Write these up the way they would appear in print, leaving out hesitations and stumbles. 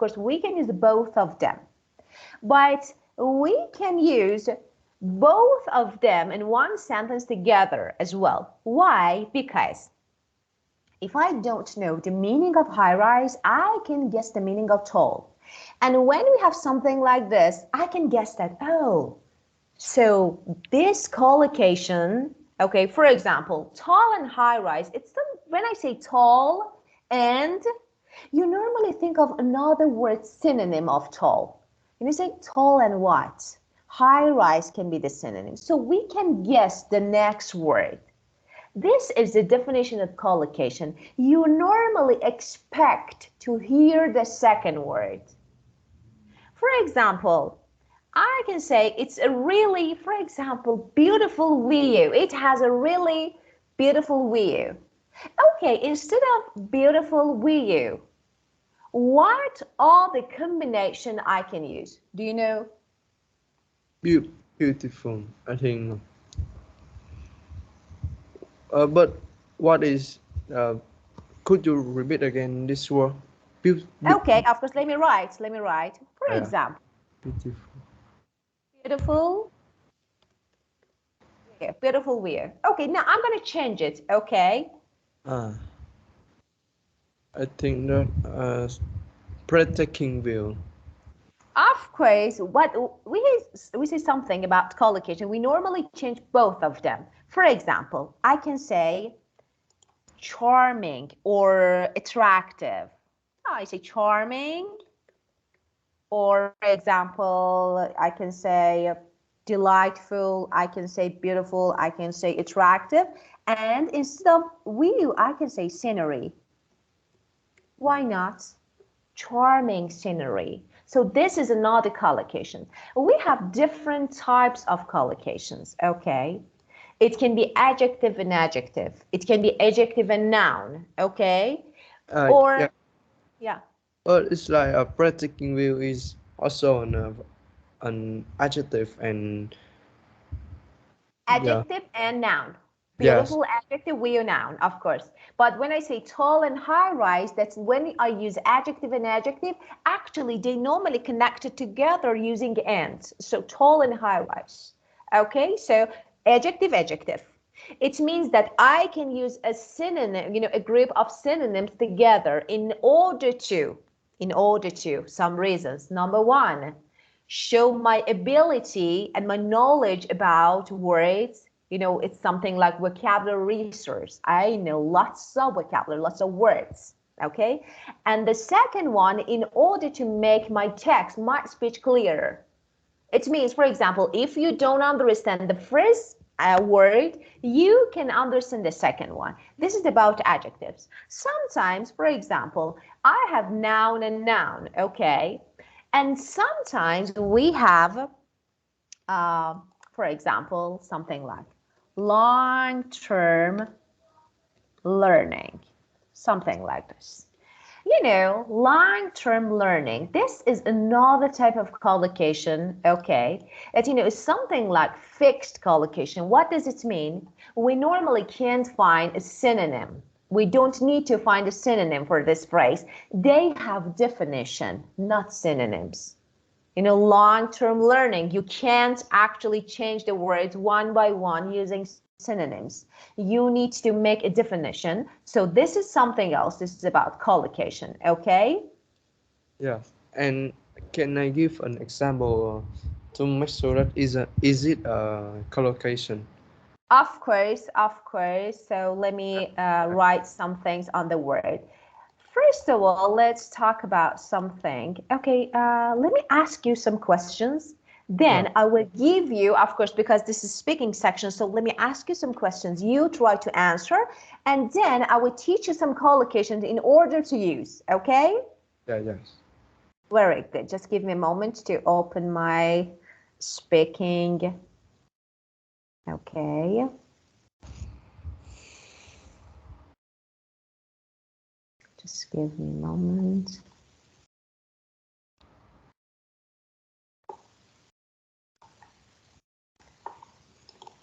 course, we can use both of them. But we can use both of them in one sentence together as well. Why? Because if I don't know the meaning of high-rise, I can guess the meaning of tall. And when we have something like this, I can guess that, oh, so this collocation, okay, for example, tall and high-rise, when I say tall and, you normally think of another word synonym of tall. And you say tall and what? High-rise can be the synonym. So we can guess the next word. This is the definition of collocation. You normally expect to hear the second word. For example, I can say it's a really, for example, beautiful view. It has a really beautiful view. Okay, instead of beautiful view, what are the combination I can use? Do you know? Beautiful, I think. But what is, could you repeat again this word? Okay, of course, let me write. For example, beautiful. Beautiful view. Okay, now I'm going to change it, okay? I think that breathtaking view. Of course, what we say something about collocation. We normally change both of them. For example, I can say charming or attractive. I say charming, or for example, I can say delightful, I can say beautiful, I can say attractive, and instead of view, I can say scenery. Why not? Charming scenery. So this is another collocation. We have different types of collocations, okay? It can be adjective and adjective. It can be adjective and noun, okay? Or, yeah. It's like a breathtaking view is also an adjective and Adjective and noun. Beautiful adjective, view, noun, of course. But when I say tall and high-rise, that's when I use adjective and adjective. Actually, they normally connect it together using and. So tall and high-rise. Okay, so adjective, adjective. It means that I can use a synonym, a group of synonyms together in order to, some reasons. Number one, show my ability and my knowledge about words. It's something like vocabulary resource. I know lots of vocabulary, lots of words, okay? And the second one, in order to make my text, my speech clearer. It means, for example, if you don't understand the first word, you can understand the second one. This is about adjectives. Sometimes, for example, I have noun and noun, okay? And sometimes we have, for example, something like long-term learning, something like this. Long-term learning, this is another type of collocation, okay? That, is something like fixed collocation. What does it mean? We normally can't find a synonym. We don't need to find a synonym for this phrase. They have definition, not synonyms. Long-term learning, you can't actually change the words one by one using synonyms. You need to make a definition. So this is something else. This is about collocation, okay? Yeah, and can I give an example to make sure that is it a collocation? Of course. So let me write some things on the word. First of all, let's talk about something. Okay, let me ask you some questions. Then I will give you, of course, because this is speaking section, so let me ask you some questions. You try to answer, and then I will teach you some collocations in order to use, okay? Yes. Very good. Just give me a moment to open my speaking. Okay. Just give me a moment.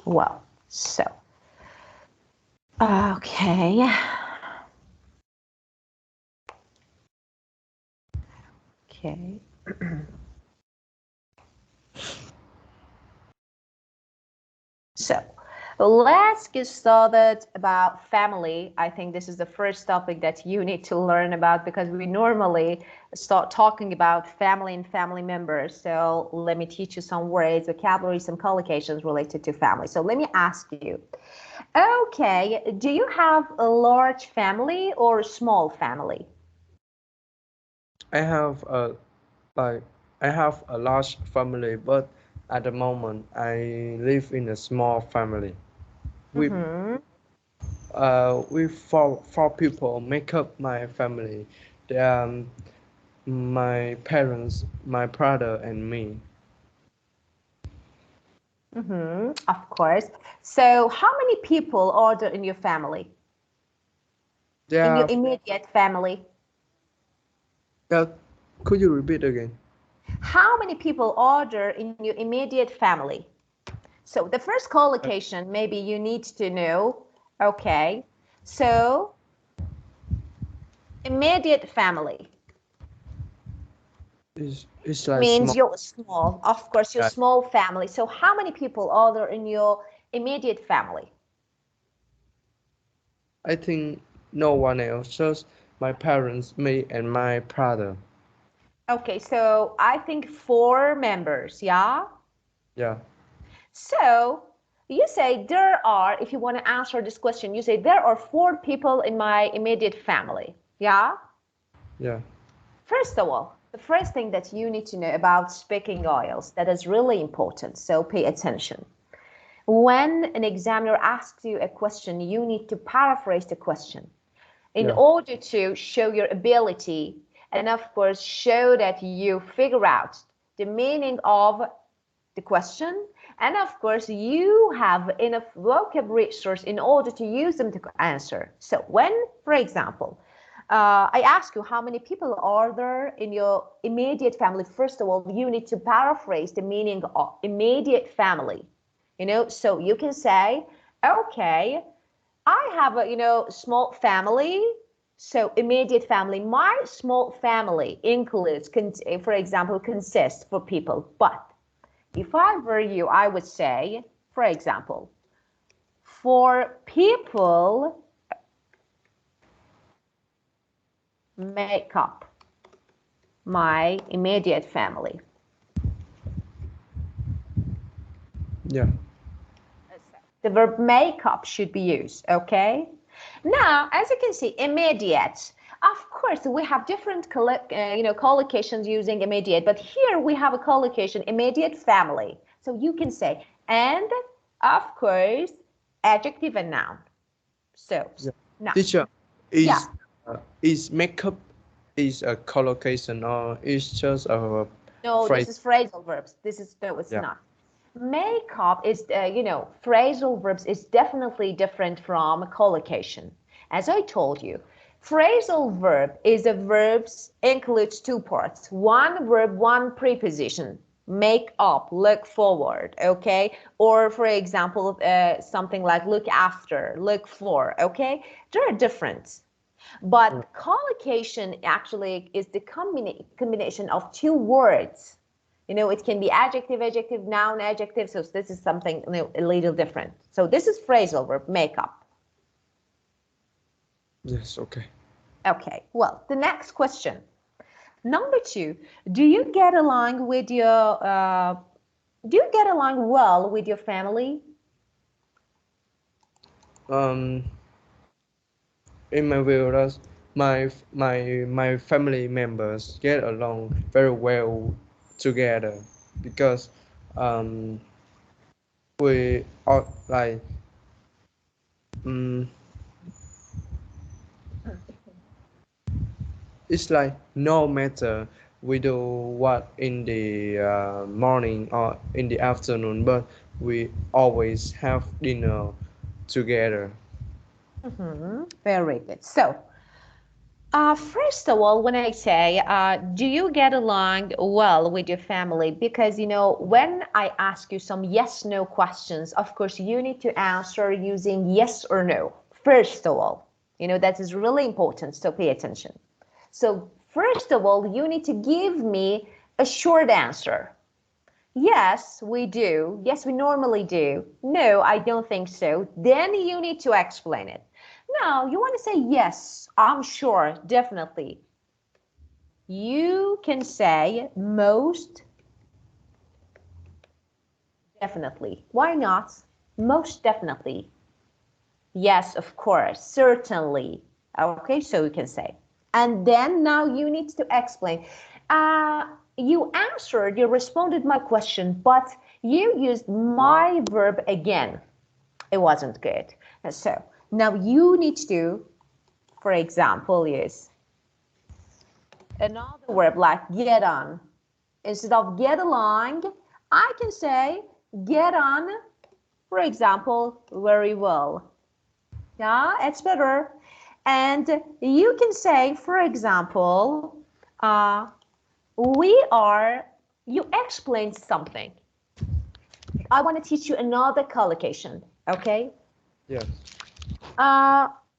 Well, so, okay. Okay. So let's get started about family. I think this is the first topic that you need to learn about because we normally start talking about family and family members. So let me teach you some words, vocabulary, some collocations related to family. So let me ask you, okay, do you have a large family or a small family? I have a like I have a large family, but at the moment I live in a small family. With Mm-hmm. with four people make up my family. They are my parents, my brother, and me. Mm-hmm. Of course. So how many people are there in your family? They In your are. immediate family? Uh, could you repeat again? How many people are there in your immediate family? So the first collocation, maybe you need to know, okay, so immediate family It's like means small. you're small, of course, your Yeah, small family. So how many people are there in your immediate family? I think no one else, just my parents, me, and my brother. Okay, so I think 4 members, yeah? Yeah, So you say there are, if you want to answer this question, you say there are 4 people in my immediate family, yeah? yeah, First of all, the first thing that you need to know about speaking IELTS that is really important, so pay attention. When an examiner asks you a question, you need to paraphrase the question in yeah, order to show your ability and, of course, show that you figure out the meaning of the question. And of course, you have enough vocabulary source in order to use them to answer. So when, for example, I ask you how many people are there in your immediate family, first of all, you need to paraphrase the meaning of immediate family. So you can say, okay, I have a small family. So immediate family, my small family includes, for example, consists for people. But if I were you, I would say, for example, for people make up my immediate family. yeah, The verb make up should be used, okay? Now, as you can see, immediate. Of course, we have different collocations using immediate, but here we have a collocation, immediate family. So you can say, and of course, adjective and noun. So, yeah. now, Teacher, yeah. is makeup is a collocation or is just a No, this phrase? is phrasal verbs. No, it's Yeah, not. Makeup is, phrasal verbs is definitely different from collocation. As I told you, phrasal verb is a verbs includes 2 parts. One verb, one preposition. Make up, look forward, okay? Or for example, something like look after, look for, okay? They're different. yeah, But collocation actually is the combination of 2 words. It can be adjective, adjective, noun, adjective. So this is something a little different. So this is phrasal verb, make up. yes, okay. Okay, well, the next question. Number 2, do you get along with your, do you get along well with your family? Um, in my view, that's my family members get along very well together because um we are like um it's like no matter we do what in the morning or in the afternoon, but we always have dinner together. Very good. So, first of all, when I say, do you get along well with your family? Because, when I ask you some yes no questions, of course, you need to answer using yes or no. First of all, that is really important. So pay attention. So, First of all, you need to give me a short answer. Yes, we do. Yes, we normally do. No, I don't think so. Then you need to explain it. Now, you want to say, yes, I'm sure, definitely. You can say most definitely. Why not? Most definitely. Yes, of course, certainly. Okay, so you can say. And then now you need to explain. You answered, you responded my question, but you used my verb again. It wasn't good. So now you need to, for example, use another verb like get on. Instead of get along, I can say get on, for example, very well. Yeah, it's better. And you can say, for example, you explained something. I want to teach you another collocation, okay? Yes.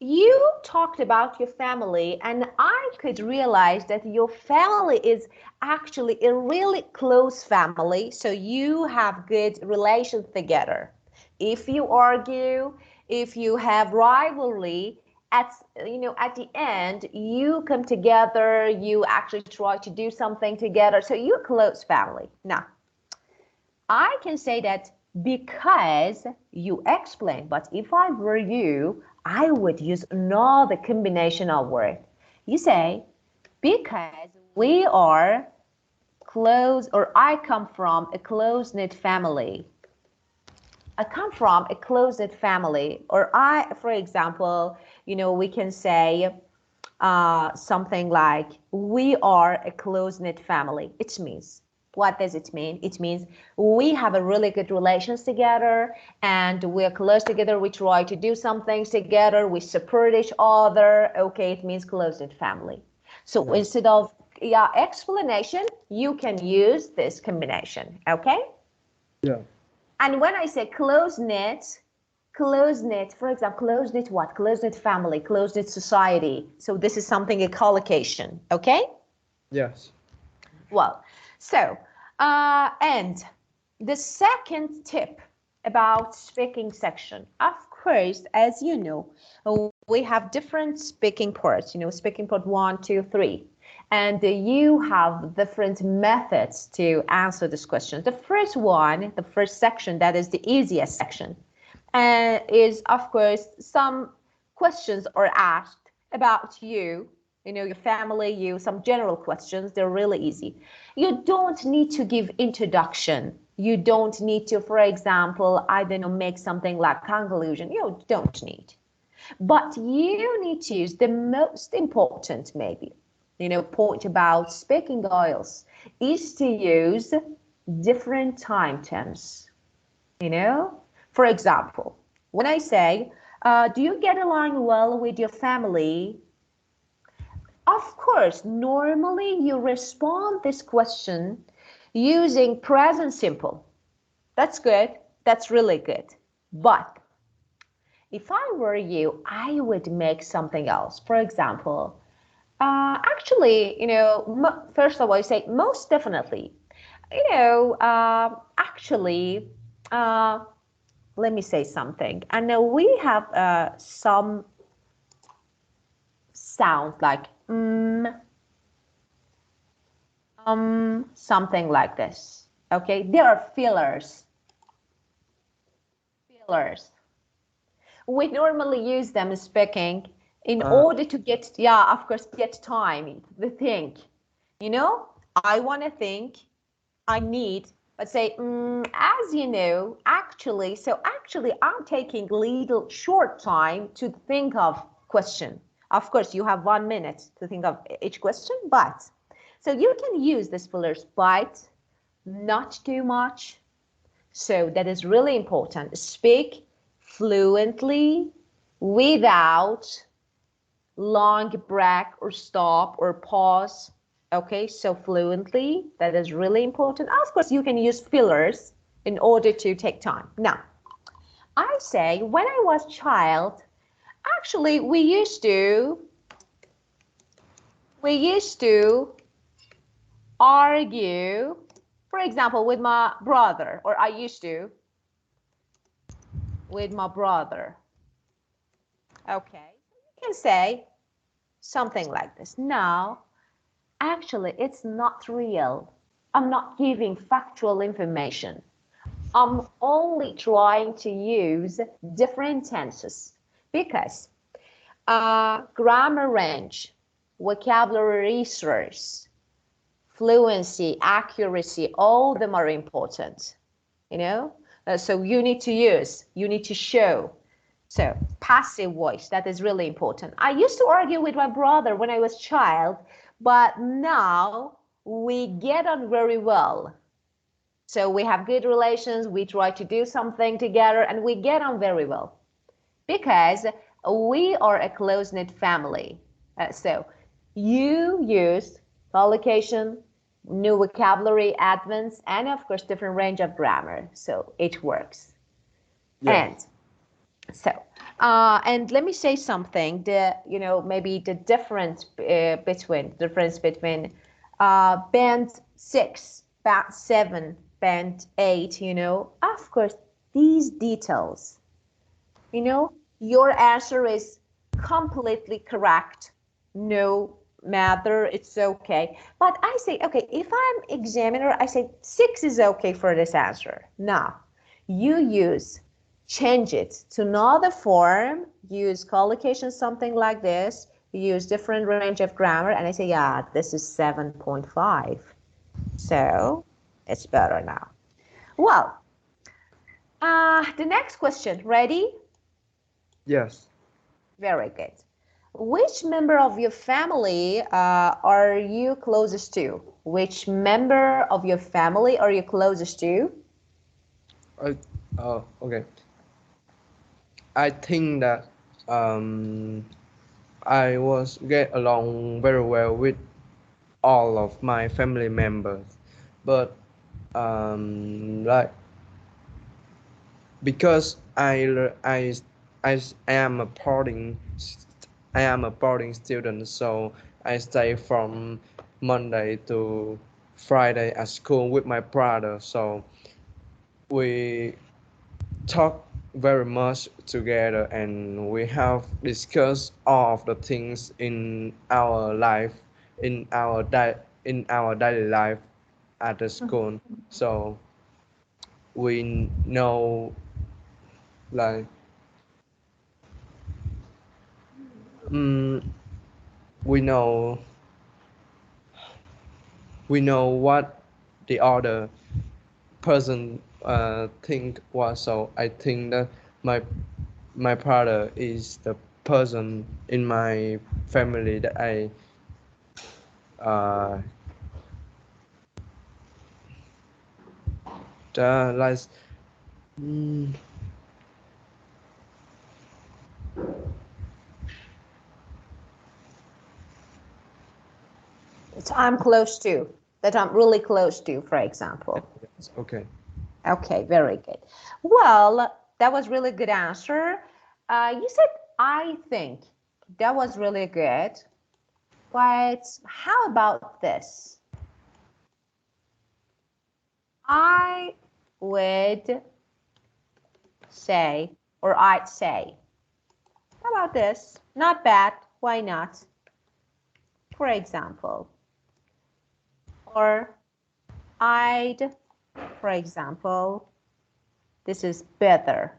You talked about your family, and I could realize that your family is actually a really close family, so you have good relations together. If you argue, if you have rivalry, at the end, you come together, you actually try to do something together, so you're a close family. Now, I can say that because you explain, but if I were you, I would use another combination of word. You say, because we are close, or I come from a close-knit family. I come from a close-knit family, or for example, we can say something like, we are a close-knit family. It means, what does it mean? It means we have a really good relations together, and we're close together. We try to do some things together. We support each other. Okay, it means close-knit family. So Yeah. instead of explanation, you can use this combination. Okay. Yeah. And when I say close-knit, for example, close-knit what? Close-knit family, close-knit society. So this is something, a collocation, okay? Yes. Well, so, and the second tip about speaking section, of course, as you know, we have different speaking parts, speaking part 1, 2, 3. And you have different methods to answer this question. The first one, the first section, that is the easiest section, is, of course, some questions are asked about you, your family, some general questions. They're really easy. You don't need to give introduction. You don't need to, for example, I don't know, make something like conclusion. You don't need. But you need to use the most important, maybe, point about speaking oils is to use different time terms. For example, when I say, do you get along well with your family? Of course, normally you respond this question using present simple. That's good. That's really good. But if I were you, I would make something else. For example, actually, first of all, I say most definitely. Actually, let me say something. I know we have some sounds like something like this. Okay, there are fillers. Fillers. We normally use them in speaking in order to get, of course, get time to think. I want to think, I need, but say, as you know, actually, I'm taking little short time to think of question. Of course, you have 1 minute to think of each question, but so you can use this fillers, but not too much. So that is really important. Speak fluently without long break or stop or pause. Okay, so fluently, that is really important. Of course, you can use fillers in order to take time. Now, I say when I was child, actually we used to We used to argue, for example, with my brother, or I used to with my brother. Okay, you can say something like this. Now, actually, it's not real. I'm not giving factual information. I'm only trying to use different tenses because grammar range, vocabulary resource, fluency, accuracy, all of them are important, you know? So you need to use, you need to show. So passive voice, that is really important. I used to argue with my brother when I was a child, but now we get on very well. So we have good relations, we try to do something together, and we get on very well because we are a close-knit family. So you use collocation, new vocabulary, advanced, and of course different range of grammar. So it works. Yeah. And so, and let me say something. Maybe the difference between band 6, band 7, band 8. Of course, these details. Your answer is completely correct. No matter, it's okay. But I say, okay, if I'm examiner, I say 6 is okay for this answer. Now, you change it to another form, use collocation, something like this, use different range of grammar, and I say, yeah, this is 7.5. So it's better now. Well, the next question, ready? Yes. Very good. Which member of your family are you closest to? Which member of your family are you closest to? Okay. I think that um, I was get along very well with all of my family members, but like because I am a boarding student, so I stay from Monday to Friday at school with my brother. So we talk very much together, and we have discussed all of the things in our life, in our daily life at the school. So we know like mm, we know we know what the other person think was. So I think that my brother is the person in my family that I uh like mm, That I'm close to, that I'm really close to, for example. okay. Okay, very good. Well, that was really good answer. You said, I think. That was really good. But how about this? I would say, or I'd say. How about this? Not bad. Why not? For example, or I'd, for example, this is better.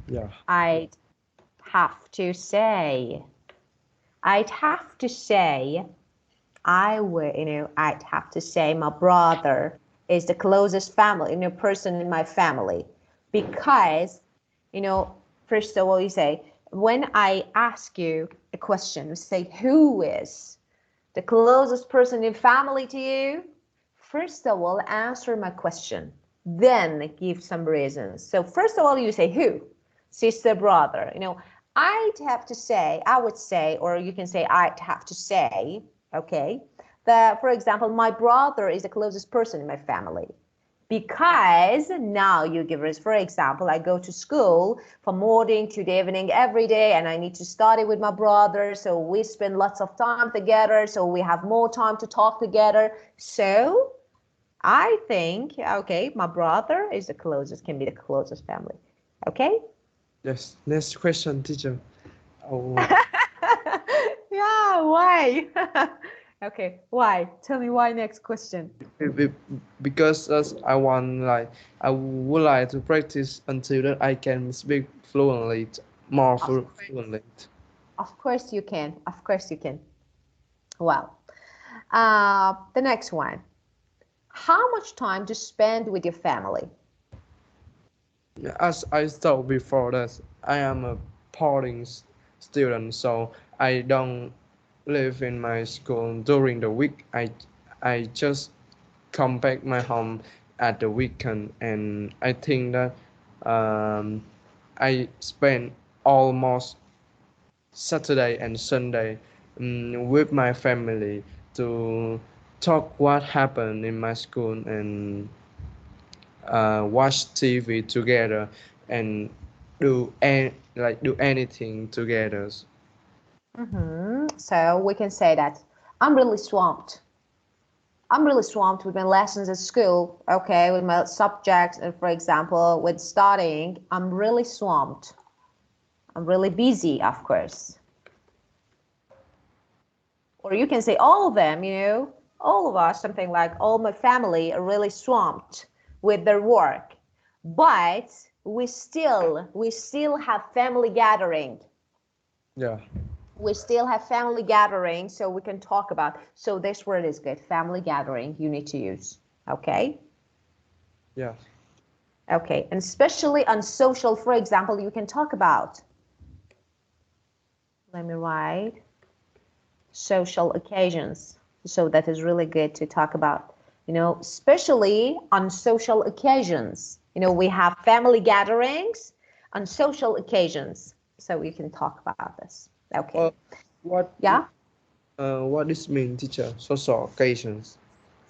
Yeah. I'd have to say. I'd have to say, I'd have to say my brother is the closest family, person in my family. Because, first of all, you say, when I ask you a question, you say, who is the closest person in family to you? First of all, answer my question, then give some reasons. So first of all, you say who? Sister, brother. I'd have to say, I would say, or you can say I'd have to say, okay, that, for example, my brother is the closest person in my family. Because now you give us, for example, I go to school from morning to the evening every day, and I need to study with my brother. So we spend lots of time together. So we have more time to talk together. So I think, okay, my brother is the closest, can be the closest family. Okay? Yes. Next question, teacher. Oh, Yeah, why? Okay, why? Tell me why next question. be- because I want like I would like to practice until that I can speak fluently, more Of fluently. Of course you can. Of course you can. Well, the next one. How much time to spend with your family? As I told before that I am a boarding student, so I don't live in my school during the week. I just come back my home at the weekend, and I think that um, I spend almost Saturday and Sunday with my family to talk what happened in my school and watch TV together and do anything together. So we can say that I'm really swamped. I'm really swamped with my lessons at school, okay, with my subjects, and for example, with studying, I'm really swamped. I'm really busy, of course. Or you can say all of them, all of us, something like all my family are really swamped with their work. But we still have family gathering. Yeah. We still have family gathering, so we can talk about. So this word is good. Family gathering you need to use. Okay? Yeah. Okay. And especially on social, for example, you can talk about. Let me write. Social occasions. So that is really good to talk about. Especially on social occasions. We have family gatherings on social occasions. So we can talk about this. Okay. Uh, what Yeah. what this mean, teacher? Social occasions.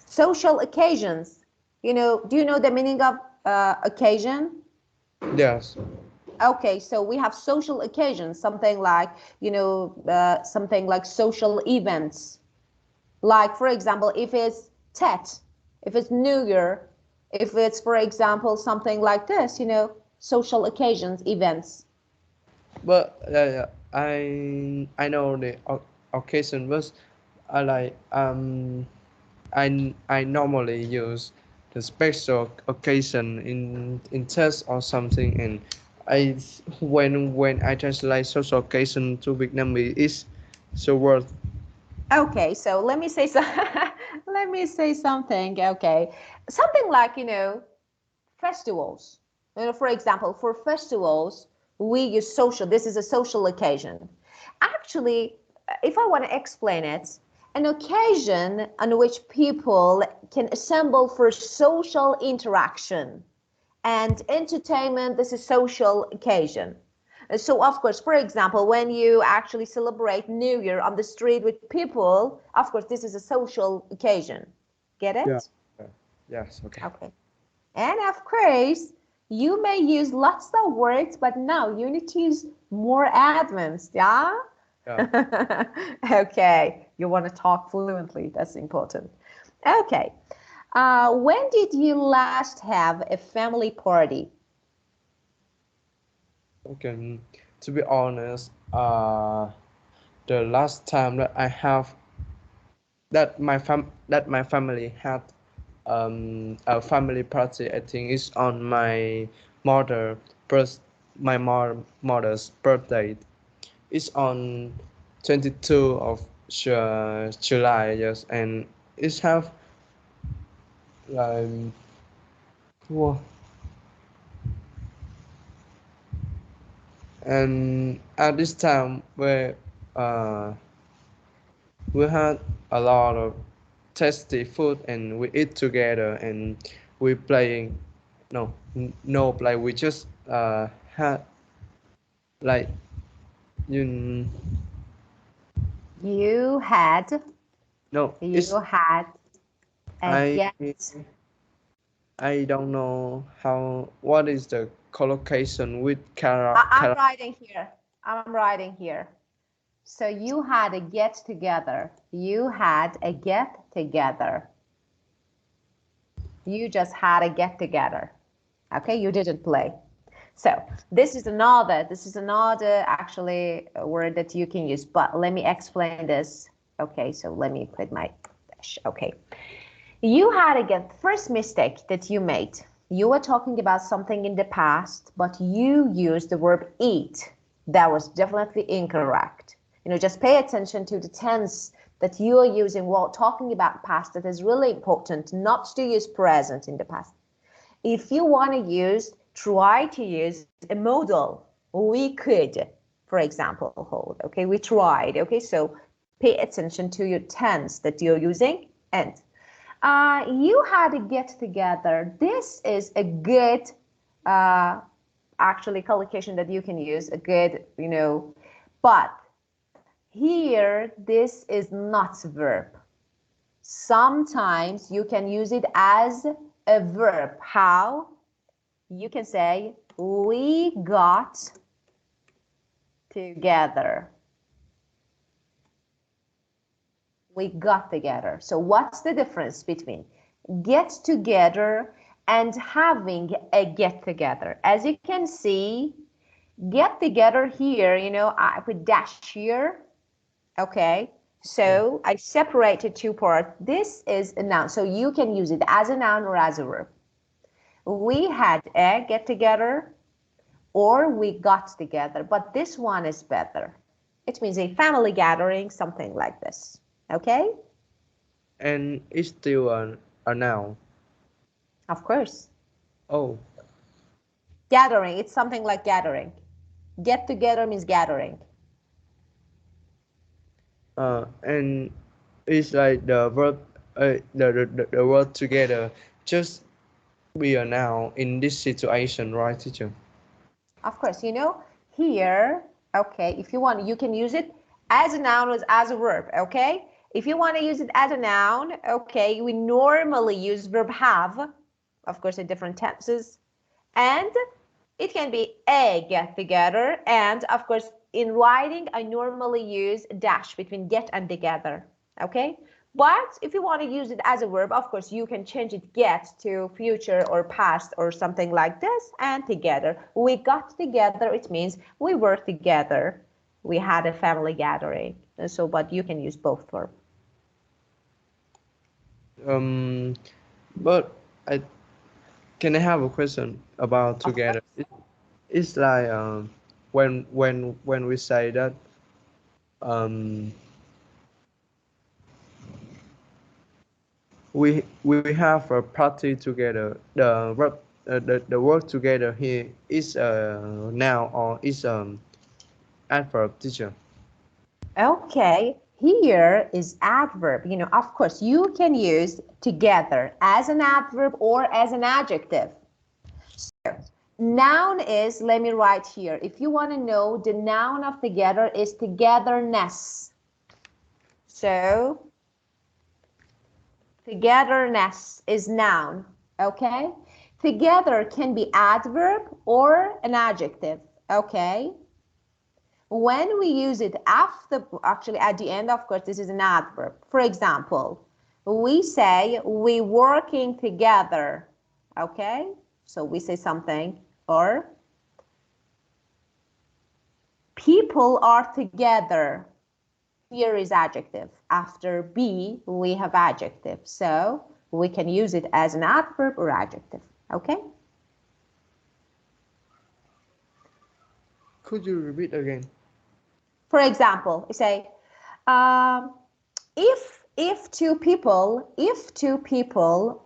Social occasions. Do you know the meaning of occasion? Yes. Okay, so we have social occasions, something like social events. Like, for example, if it's Tet, if it's New Year, if it's, for example, something like this, social occasions, events. But I know the occasion, but I like I normally use the special occasion in test or something, and I when I translate social occasion to Vietnamese is so worth. Okay, so let me say so let me say something. Okay, something like festivals. For example, for festivals, we use social. This is a social occasion. Actually, if I want to explain it, an occasion on which people can assemble for social interaction and entertainment. This is social occasion. So, of course, for example, when you actually celebrate New Year on the street with people, of course, this is a social occasion. Get Yeah. it? Yes. Okay. Okay. And of course, you may use lots of words, but now you need to use more advanced, yeah? Yeah. Okay, you want to talk fluently, that's important. Okay, when did you last have a family party? Okay. To be honest, the last time that I have that my family had a family party, I think is on my mother birth mother's birthday. It's on 22 of July, yes, and it's have like wha- and at this time where uh, we had a lot of tasty food and we eat together and we playing no play, we just had like you You had, no you it's had a I guest. I don't know how. What is the collocation with I'm writing here. I'm writing here. So you had a get together. You had a get together. You just had a get together. Okay, you didn't play. So this is another actually word that you can use, but let me explain this. Okay, so let me put my dash. Okay. You had a get first mistake that you made. You were talking about something in the past, but you used the verb eat. That was definitely incorrect. Just pay attention to the tense that you are using while talking about past. That is really important, not to use present in the past. If you want to use, try to use a modal. We could, for example, hold. Okay, we tried. Okay, so pay attention to your tense that you're using. And you had a get together. This is a good, actually, collocation that you can use. A good, but here this is not a verb. Sometimes you can use it as a verb. How? You can say, we got together. We got together. So what's the difference between get together and having a get together? As you can see, get together here, I put dash here. Okay. So I separated two parts. This is a noun. So you can use it as a noun or as a verb. We had a get together or we got together, but this one is better. It means a family gathering, something like this. Okay? And it's still a noun. Of course. Oh, Gathering, it's something like gathering. Get together means gathering. and it's like the verb, the word together just be a noun in this situation, right, teacher? Of course, here, okay, if you want, you can use it as a noun or as a verb, okay? If you want to use it as a noun, okay, we normally use verb have, of course, in different tenses. And it can be a get together. And of course, in writing, I normally use dash between get and together. Okay. But if you want to use it as a verb, of course, you can change it get to future or past or something like this and together. We got together. It means we were together. We had a family gathering. So, but you can use both verbs. Um, but I can I have a question about Of together? course. It's like when we say that um we have a party together. The work together here is now or is adverb, teacher. Okay, here is adverb. Of course, you can use together as an adverb or as an adjective. So, noun is, let me write here. If you want to know, the noun of together is togetherness. So, togetherness is noun. Okay? Together can be adverb or an adjective. Okay? When we use it after, actually at the end, of course, this is an adverb. For example, we say we working together. Okay? So we say something, or people are together. Here is adjective. After be, we have adjective. So we can use it as an adverb or adjective. Okay? Could you repeat again? For example, we say, um, if two people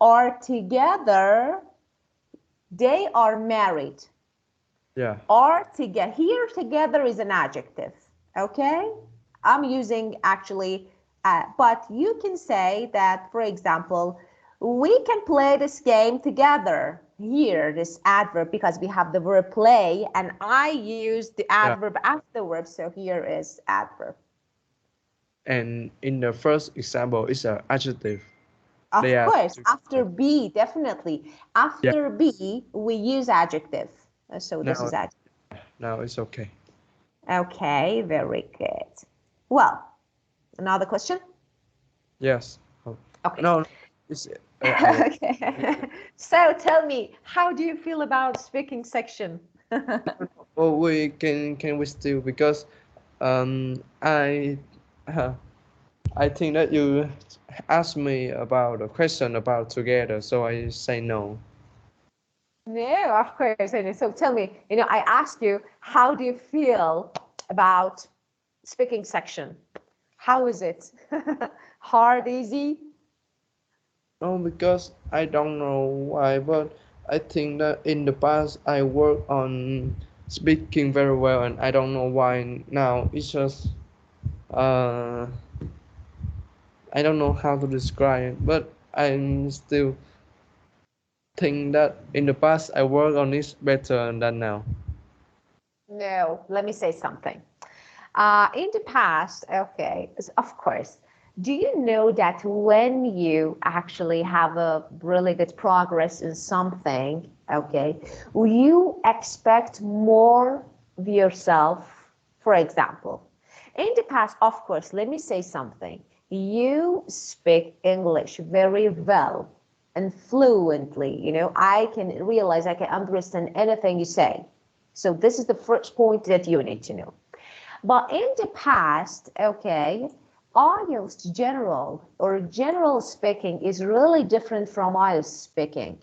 are together, they are married. Yeah. Are together. Here, together is an adjective. Okay, I'm using actually, but you can say that, for example, we can play this game together. Here, this adverb, because we have the verb play, and I use the Yeah. adverb afterwards. So here is adverb. And in the first example, it's an adjective. Of They are course, after together. be, definitely. Yeah. After be, we use adjective. So this Now, is adjective. now it's okay. Okay, very good. Well, another question? Yes. Oh. Okay. No, it's Okay. So tell me, how do you feel about speaking section? oh, we can we still because I uh, I think that you asked me about a question about together, so I say no. No, of course. And so tell me, I asked you, how do you feel about speaking section? How is it? Hard, easy? No, because I don't know why, but I think that in the past I worked on speaking very well, and I don't know why now it's just uh I don't know how to describe it, but I'm still think that in the past I worked on it better than now. No, let me say something. In the past, okay, of course, do you know that when you actually have a really good progress in something, okay, you expect more of yourself? For example, in the past, of course, let me say something. You speak English very well and fluently. I can realize, I can understand anything you say. So this is the first point that you need to know. But in the past, okay, IELTS general or general speaking is really different from IELTS speaking.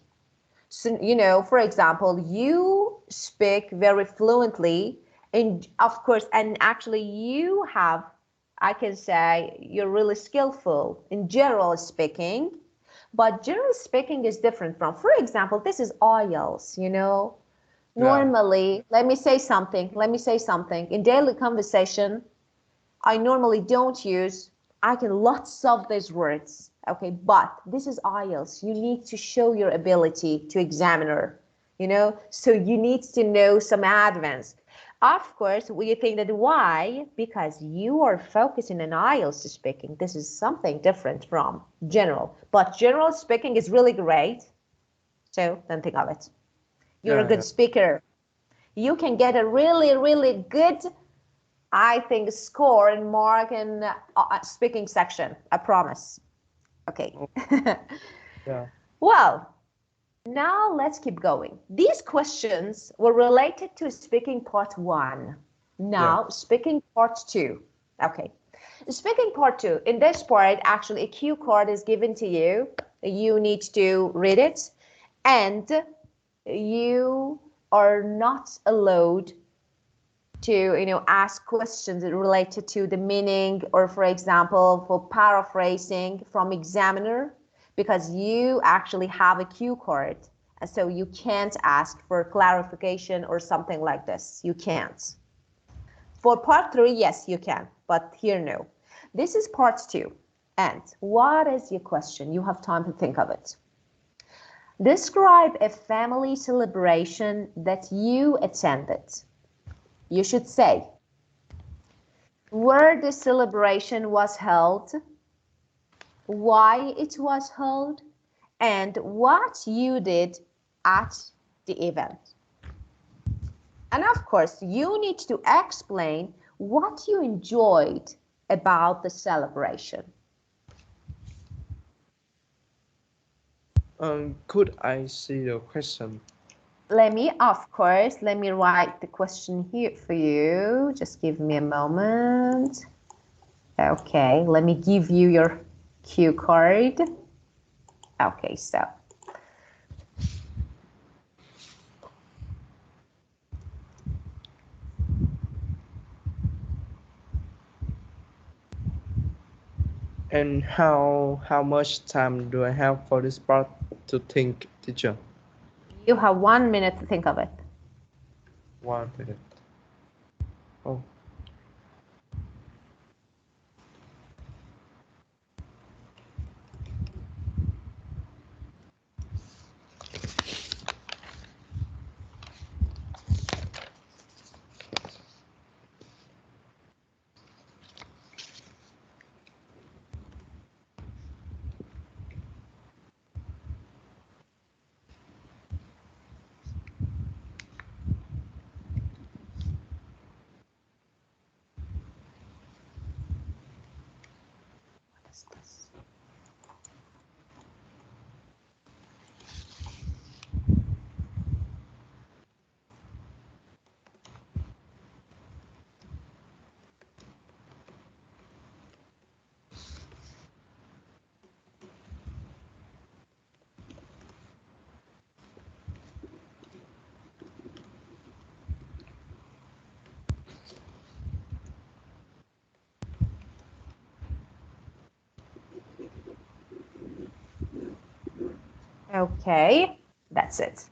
So, for example, you speak very fluently, and of course, and actually you have, I can say, you're really skillful in general speaking, but general speaking is different from, for example, this is IELTS. Yeah. Normally, let me say something. In daily conversation, I normally don't use, I can lots of these words. Okay, but this is IELTS. You need to show your ability to examiner. So you need to know some advanced. Of course, we think that why? Because you are focusing on IELTS speaking. This is something different from general. But general speaking is really great. So don't think of it. You're a Yeah, good yeah. speaker. You can get a really, really good, I think, score and mark in speaking section. I promise. Okay. Oh, yeah. Well, now let's keep going. These questions were related to speaking part one. Yeah. Now, speaking part two. Okay. Speaking part two. In this part, actually, a cue card is given to you. You need to read it, and you are not allowed to ask questions related to the meaning, or for example for paraphrasing from examiner, because you actually have a cue card, and so you can't ask for clarification or something like this. You can't. For part three, yes, you can, but here, no. This is part two. And what is your question? You have time to think of it. Describe a family celebration that you attended. You should say where the celebration was held, why it was held, and what you did at the event. And of course, you need to explain what you enjoyed about the celebration. Could I see the question? Let me write the question here for you. Just give me a moment. Okay, let me give you your cue card. Okay, so And how much time do I have for this part to think, teacher? you have 1 minute to think of it. 1 minute. Oh, Okay, that's it.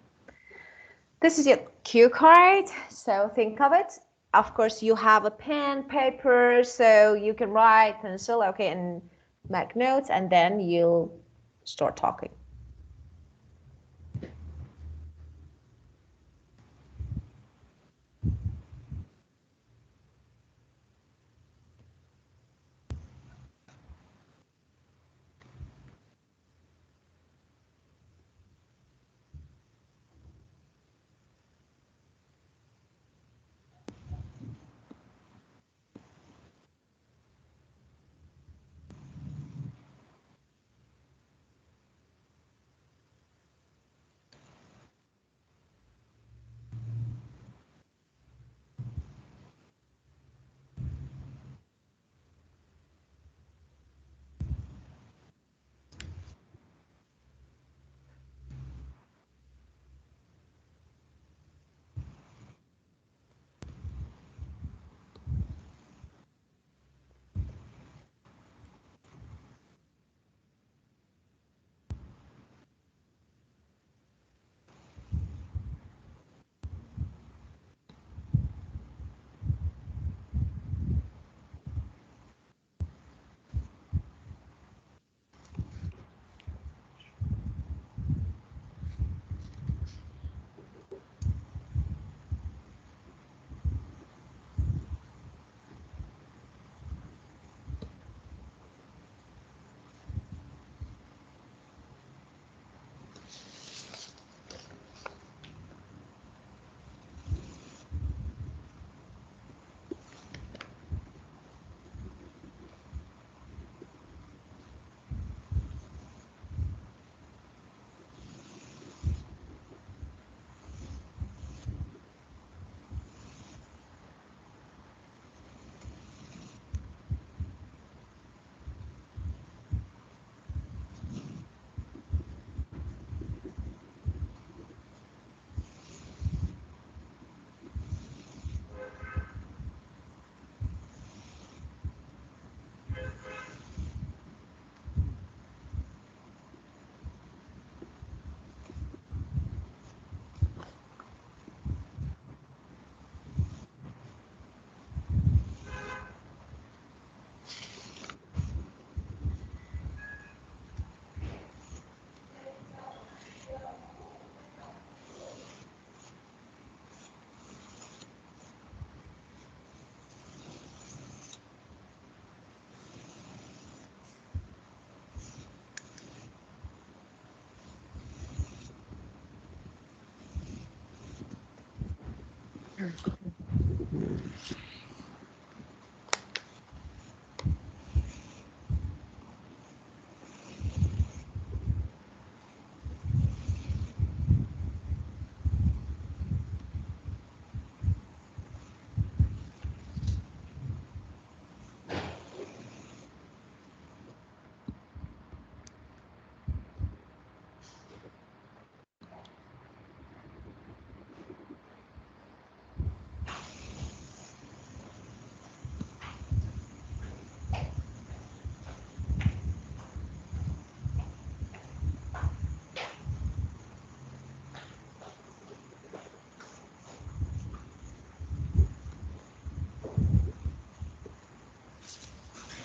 This is your cue card, so think of it. Of course, you have a pen, paper, so you can write, pencil, okay, and make notes, and then you'll start talking.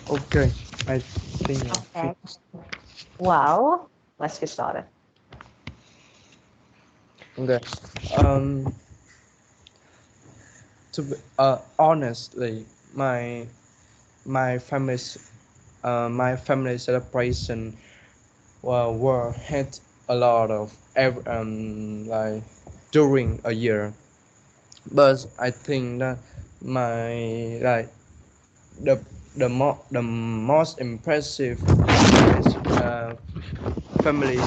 Okay, I think I Okay. fixed. Well, let's get started. Okay. To be, honestly, my family's my family celebration were had a lot of like during a year, but I think that my like the most impressive uh, family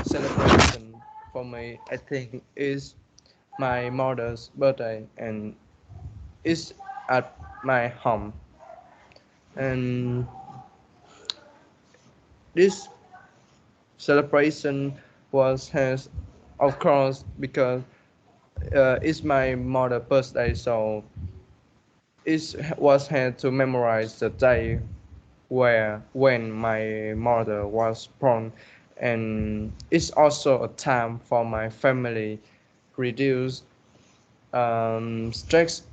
celebration for me, I think, is my mother's birthday, and it's at my home. And this celebration was has, of course, because it's my mother's birthday, so it was had to memorize the day where when my mother was born, and it's also a time for my family reduce stress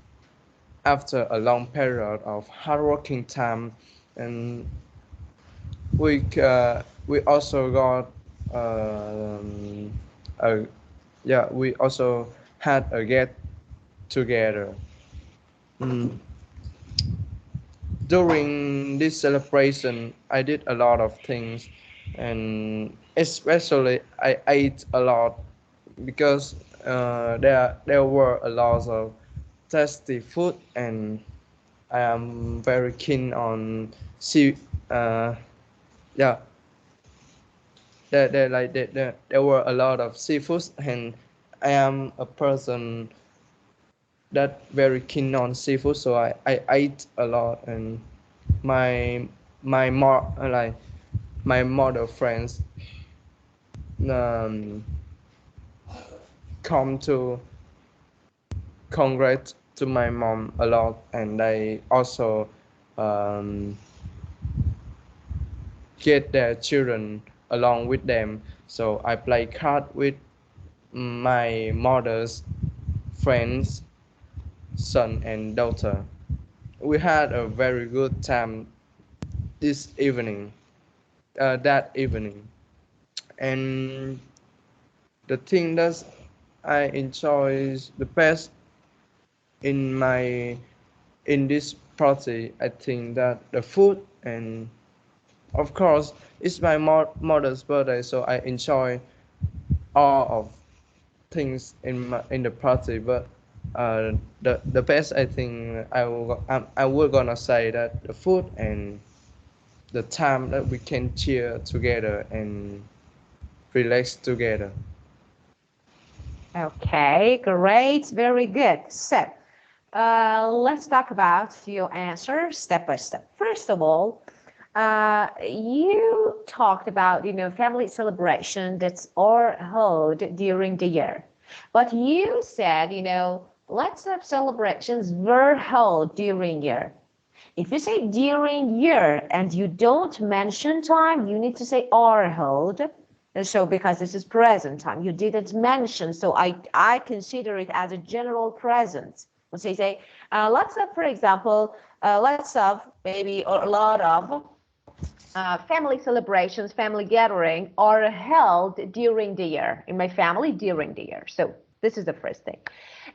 after a long period of hardworking time, and we also got a yeah, we also had a get together. Mm. During this celebration, I did a lot of things, and especially I ate a lot because there were a lot of tasty food, and I am very keen on sea. Uh, yeah, there were a lot of seafoods, and I am a person that very keen on seafood, so I ate a lot, and my my more like my mother friends um, come to congratulate to my mom a lot, and they also um, get their children along with them. So I play card with my mother's friends, son and daughter. We had a very good time this evening, that evening, and the thing that I enjoy the best in my in this party, I think that the food, and of course it's my mother's birthday, so I enjoy all of things in the party. But the best, I think I would gonna say that the food and the time that we can cheer together and relax together. Okay, great, very good. So, let's talk about your answer step by step. First of all, you talked about, family celebration that's are held during the year. But you said, lots of celebrations were held during year. If you say during year and you don't mention time, you need to say are held. And so because this is present time, you didn't mention, so I consider it as a general present. Let's say lots of, for example, lots of maybe or a lot of family celebrations, family gathering are held during the year in my family during the year. So this is the first thing.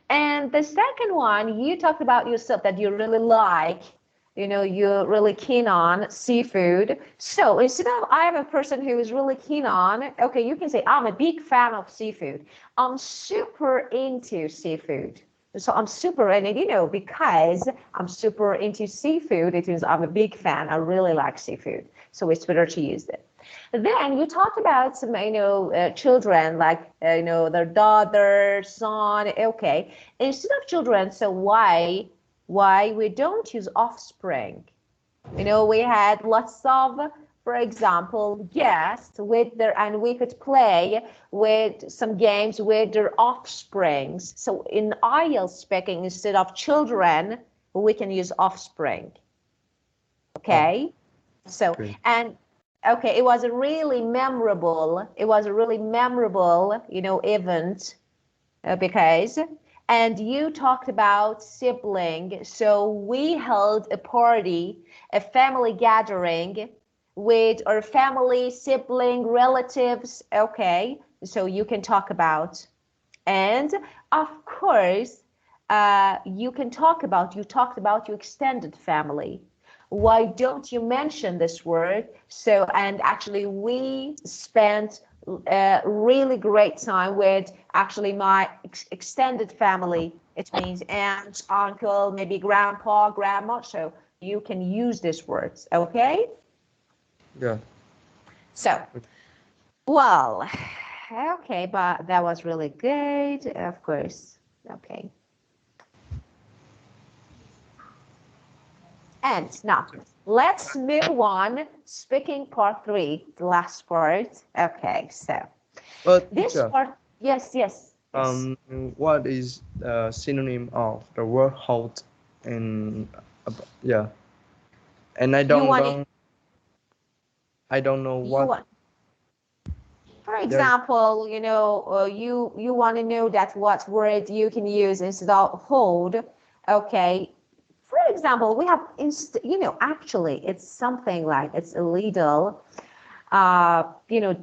And the second one, you talked about yourself that you really like, you're really keen on seafood. So instead of I am a person who is really keen on, okay, you can say I'm a big fan of seafood. I'm super into seafood. So I'm super in it, because I'm super into seafood, it means I'm a big fan. I really like seafood. So it's better to use it. Then you talked about some, children, like, their daughter, son. Okay, instead of children, so why we don't use offspring? We had lots of, for example, guests with their, and we could play with some games with their offsprings. So in IELTS speaking, instead of children, we can use offspring. Oh, Okay, so okay. and okay, it was a really memorable, event, because, and you talked about sibling, so we held a party, a family gathering with our family, sibling, relatives. Okay, so you can talk about, and of course, you talked about your extended family. Why don't you mention this word? So, and actually we spent a really great time with actually my extended family. It means aunt, uncle, maybe grandpa, grandma. So you can use these words, okay? Yeah. So, well, okay, but that was really good, of course. Okay. And now let's move on. Speaking part three, the last part. Okay, so But this teacher, part, yes, yes, yes. um, what is the synonym of the word hold? And yeah, and You want it, I don't know you what want, For Yeah. example, you want to know that what word you can use instead of hold. Okay. For example, we have actually it's something like it's a little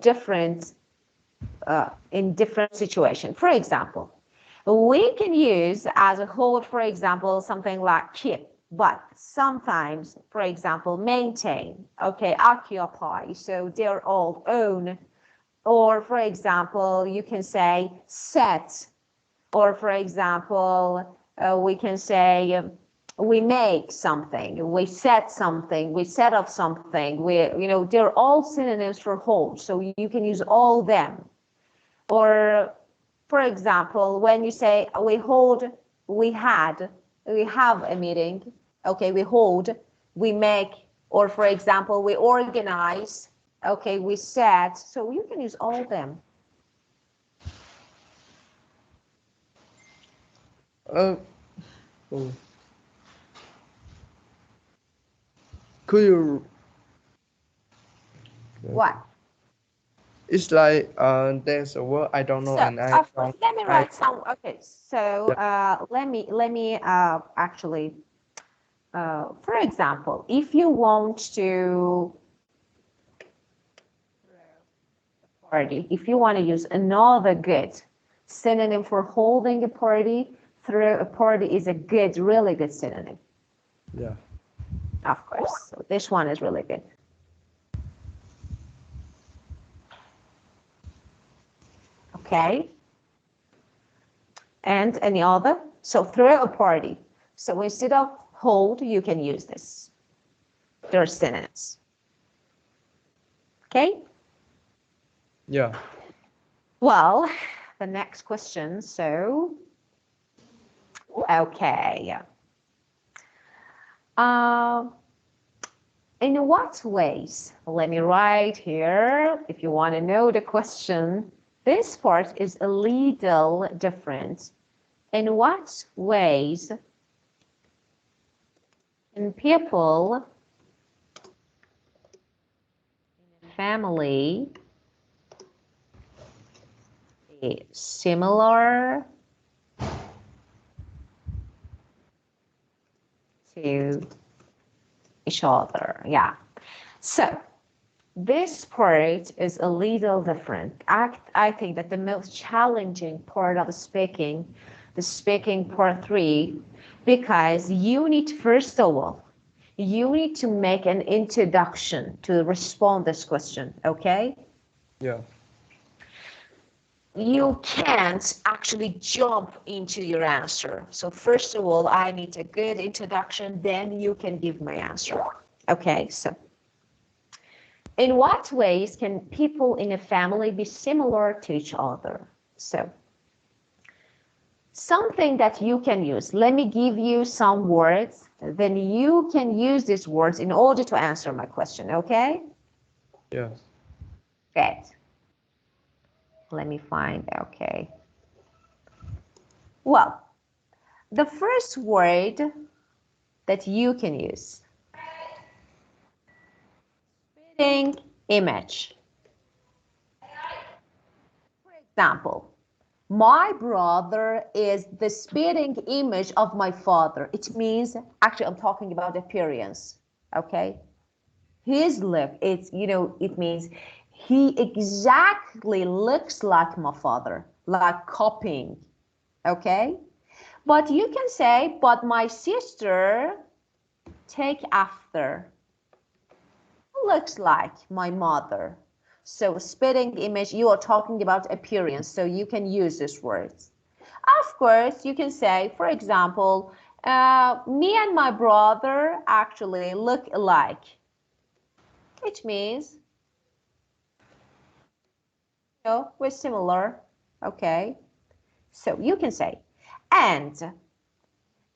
different in different situations. For example, we can use as a hold, for example, something like keep, but sometimes, for example, maintain, okay, occupy, so they're all own. Or, for example, you can say set, or, for example, we can say we make something, we set something, we set up something. They're all synonyms for hold, so you can use all them. Or, for example, when you say we hold, we had, we have a meeting, okay, we hold, we make, or for example, we organize, okay, we set, so you can use all of them. Uh, oh. Could you? What? It's like there's a word I don't know, So, and I of course, don't. let me I write some. Okay, so let me actually, for example, if you want to party, if you want to use another good synonym for holding a party, throw a party is a good, really good synonym. yeah. Of course, so this one is really good. Okay. And any other? So throw a party. So instead of hold, you can use this. There are synonyms. Okay. Yeah. Well, the next question. So, okay. In what ways? Let me write here. If you want to know the question, this part is a little different. In what ways can people in a family be similar to each other? Yeah. So this part is a little different. I think that the most challenging part of the speaking part 3, because you need, first of all, you need to make an introduction to respond this question, okay? Yeah. You can't actually jump into your answer. So first of all, I need a good introduction, then you can give my answer. Okay, so in what ways can people in a family be similar to each other? So something that you can use. Let me give you some words, then you can use these words in order to answer my question, okay? Yes. Good. Let me find, okay. Well, the first word that you can use, spitting image. For example, my brother is the spitting image of my father. It means, actually, I'm talking about appearance, okay? His look, it means he exactly looks like my father, like copying, okay? But you can say, but my sister take after, looks like my mother. So spitting image, you are talking about appearance, so you can use these words. Of course, you can say, for example, me and my brother actually look alike. It means, we're similar, okay? So you can say, and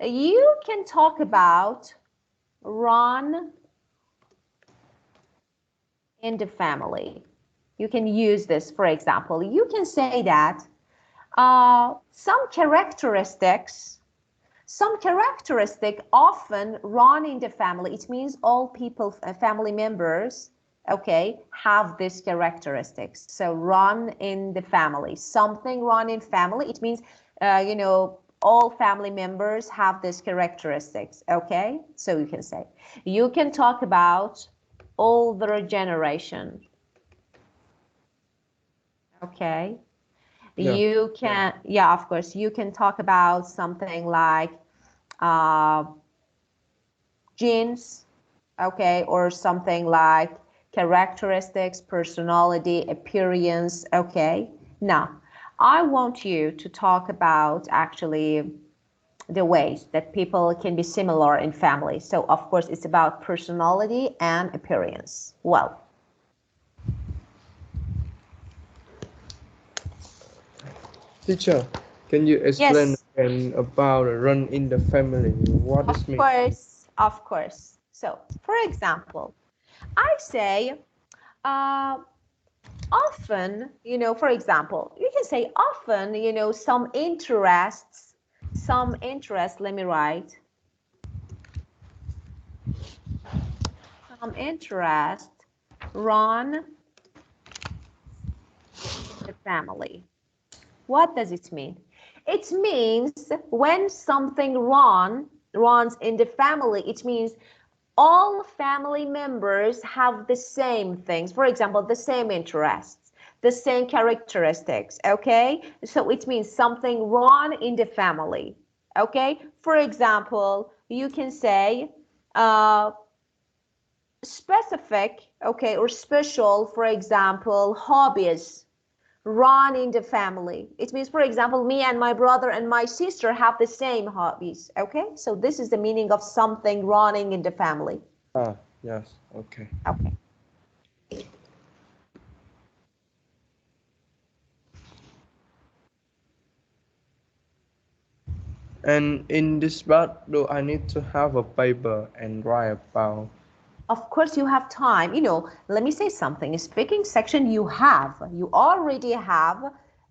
you can talk about Ron in the family. You can use this, for example. You can say that some characteristic often run in the family. It means all people, family members, okay, have these characteristics. So run in the family, something run in family, it means, you know, all family members have these characteristics, okay? So you can say, you can talk about older generation, okay? Yeah. You can, yeah, of course, you can talk about something like uh, genes, okay, or something like characteristics, personality, appearance, okay. Now, I want you to talk about actually the ways that people can be similar in family. So, of course, it's about personality and appearance. Well, Teacher, can you explain yes, again about run in the family? What of does mean? course, of course. So, for example, I say, uh, often, you know, for example, you can say often, you know, some interest, let me write, some interest run in the family. What does it mean? It means when something runs in the family, it means all family members have the same things. For example, the same interests, the same characteristics, okay? So it means something run in the family, okay? For example, you can say uh, specific, okay, or special, for example, hobbies run in the family. It means, for example, me and my brother and my sister have the same hobbies, okay? So this is the meaning of something running in the family. Ah, yes. Okay. Okay. And in this part, do I need to have a paper and write about? Of course, you have time. You know, let me say something. Speaking section, you already have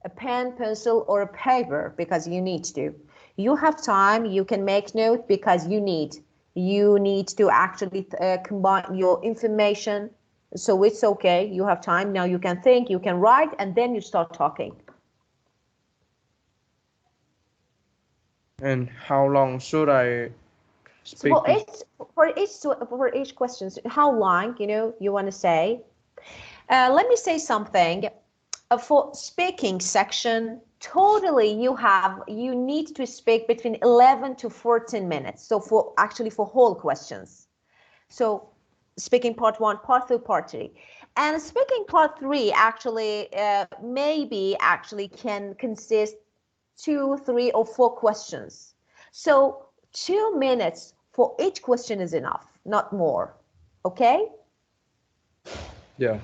a pen, pencil, or a paper because you need to. You have time. You can make note because you need to actually combine your information. So it's okay. You have time. Now you can think, you can write, and then you start talking. And how long should I So speak this? for each question, how long, you know, you want to say? Let me say something. For speaking section, totally you need to speak between 11 to 14 minutes. So for actually for whole questions. So speaking part one, part two, part three. And speaking part three actually maybe actually can consist two, three, or four questions. So 2 minutes for each question is enough, not more. Okay? Yes.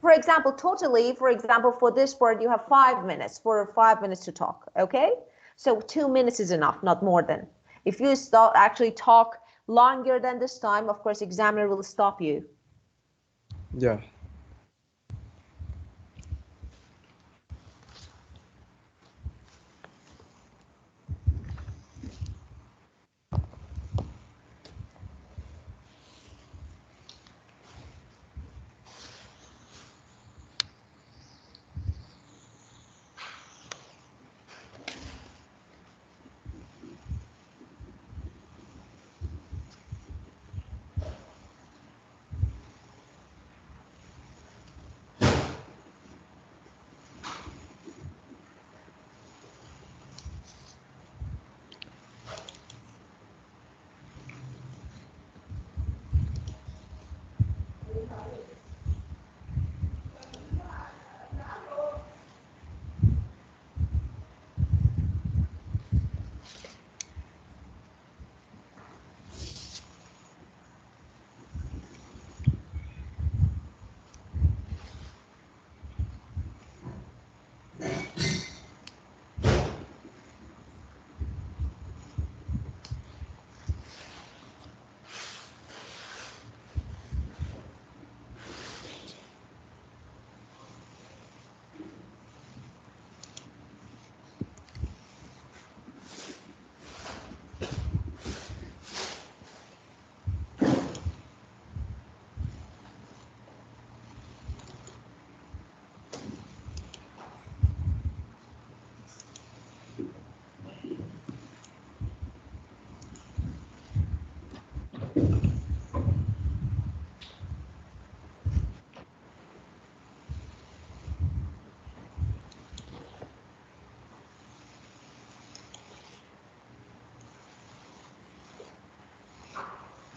For example, totally, for example, for this part, you have 5 minutes for 5 minutes to talk. Okay? So 2 minutes is enough, not more than. If you start actually talk longer than this time, of course, examiner will stop you. Yeah.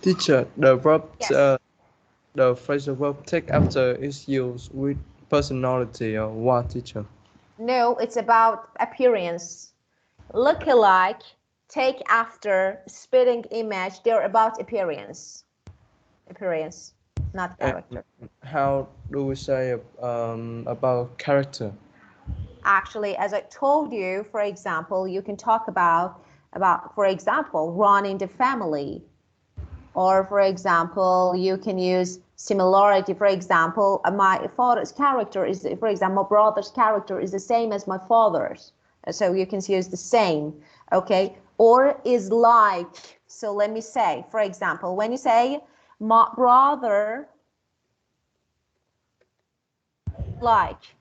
Teacher, the verb, Yes. the phrasal verb take after is used with personality or what, teacher? No, it's about appearance. Look alike, take after, spitting image, they're about appearance. Appearance, not And character. how do we say about character? Actually, as I told you, for example, you can talk about for example, running the family. Or for example, you can use similarity. For example, my father's character is, for example, my brother's character is the same as my father's. So you can use the same, okay? Or is like. So let me say, for example, when you say my brother like,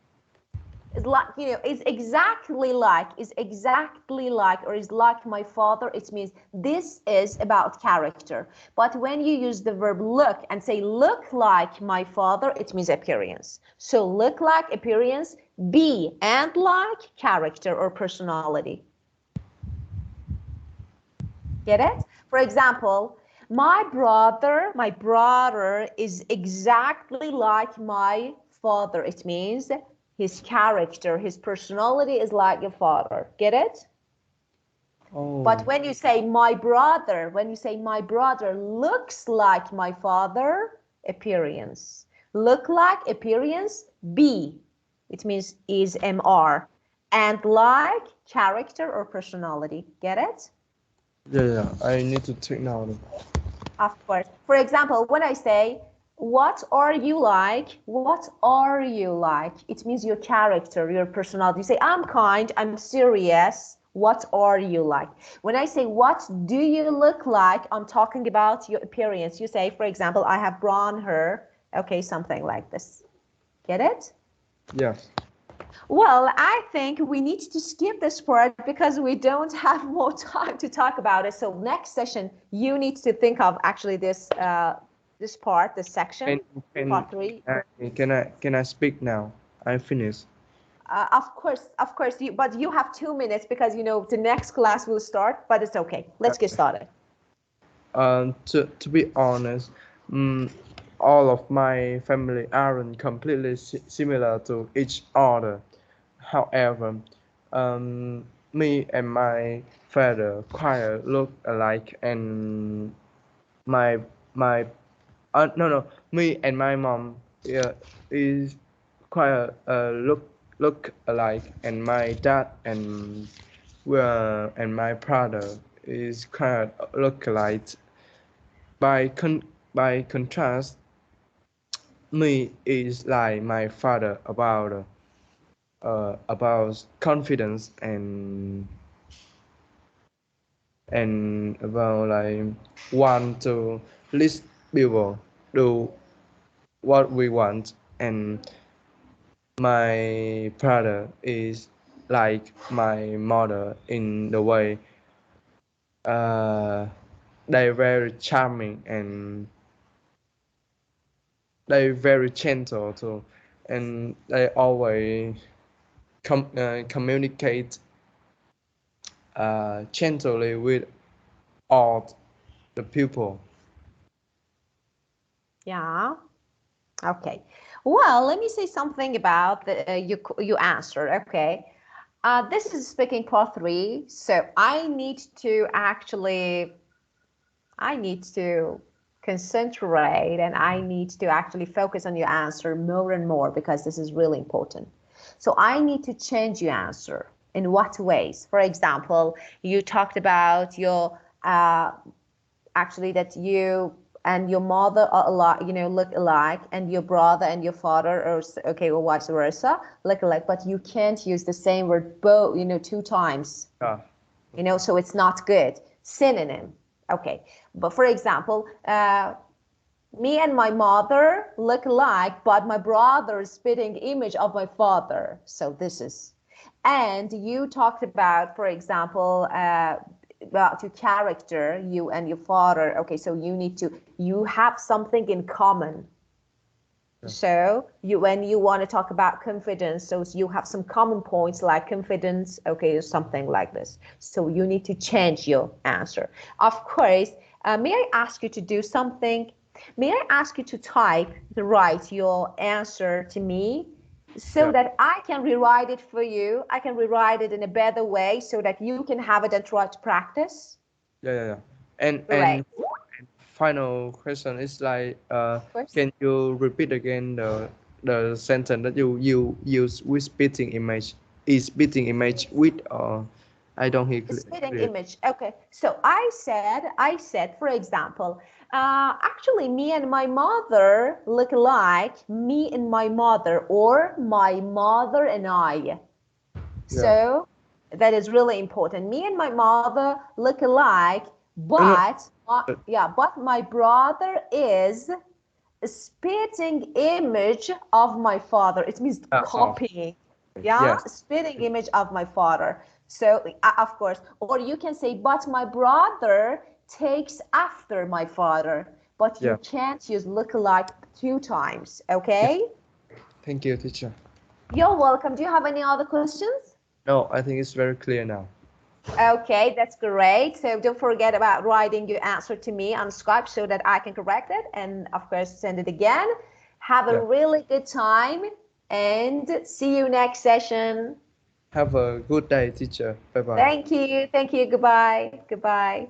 is like, is exactly like, or is like my father, it means this is about character. But when you use the verb look and say look like my father, it means appearance. So look like, appearance, be and like, character or personality. Get it? For example, my brother is exactly like my father. It means his character, his personality is like your father. Get it? But Oh, when you say my brother looks like my father, appearance. Look like, appearance, be. It means is MR. And like, character or personality. Get it? yeah, yeah. I need to take now. Of course. For example, when I say, what are you like? What are you like? It means your character, your personality. You say, I'm kind, I'm serious. What are you like? When I say, what do you look like? I'm talking about your appearance. You say, for example, I have brown hair. Okay, something like this. Get it? Yes. Well, I think we need to skip this part because we don't have more time to talk about it. So next session, you need to think of actually this part, this section, Can can part three. can I speak now? I finished. Of course, but you have 2 minutes because the next class will start. But it's okay. Let's get started. To be honest, mm, all of my family aren't completely similar to each other. However, me and my father quite look alike, and my my no, no, me and my mom, yeah, is quite look alike, and my dad and my brother is quite look alike. By contrast, me is like my father about confidence and about like want to let people do what we want, and my brother is like my mother in the way uh, they very charming and they very gentle too, and they always communicate gently with all the people. Yeah. Okay. Well, let me say something about the you answered. Okay. This is speaking part three, so I need to concentrate and I need to actually focus on your answer more and more because this is really important. So I need to change your answer. In what ways? For example, you talked about your actually that you and your mother are alike, look alike, and your brother and your father are okay, or vice versa, look alike, but you can't use the same word both, two times, Yeah. so it's not good. Synonym. Okay. But for example, me and my mother look alike, but my brother is spitting image of my father. So this is. And you talked about, for example, about your character, you and your father. Okay, so you have something in common. So when you want to talk about confidence, so you have some common points like confidence, okay, or something like this. So you need to change your answer. Of course, May I ask you to do something? May I ask you to write your answer to me so Yeah. that I can rewrite it for you. I can rewrite it in a better way so that you can have it and try to practice. Yeah. And Great. final question is like, Of course. can you repeat again the sentence that you use with spitting image? Is spitting image with or I don't hear Spitting clear. image. Okay. So I said, for example, actually, me and my mother look alike. Me and my mother, or my mother and I. Yeah. So that is really important. Me and my mother look alike, No, no. but yeah, but my brother is a spitting image of my father. It means Oh, copying. Yeah, yes. spitting image of my father. So of course, or you can say, but my brother takes after my father. But you Yeah. can't use look alike 2 times. Yeah. Okay. Thank you, teacher. You're welcome. Do you have any other questions? No, I think it's very clear now. Okay, that's great. So don't forget about writing your answer to me on Skype so that I can correct it and, of course, send it again. Have a Yeah. really good time and see you next session. Have a good day, teacher. Bye bye. Thank you. Thank you. Goodbye. Goodbye.